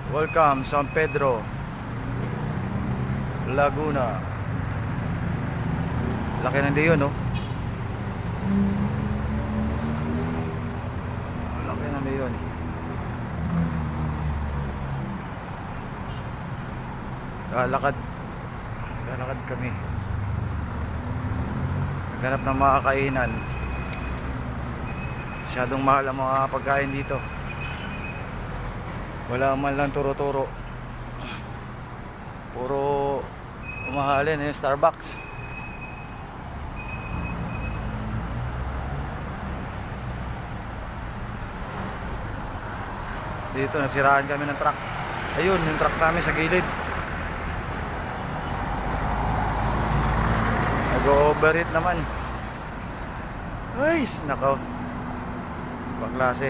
Welcome San Pedro, Laguna. Laki ng Leon, no? Laki ng Leon. Lalakad kami. Naghanap ng mga kainan. Masyadong mahal ang mga pagkain dito. Wala man lang turo-turo. Puro umahalin yung Starbucks. Dito nasiraan kami ng truck. Ayun, yung truck namin sa gilid. Nag-overheat naman. Ay, nako. Ibang klase.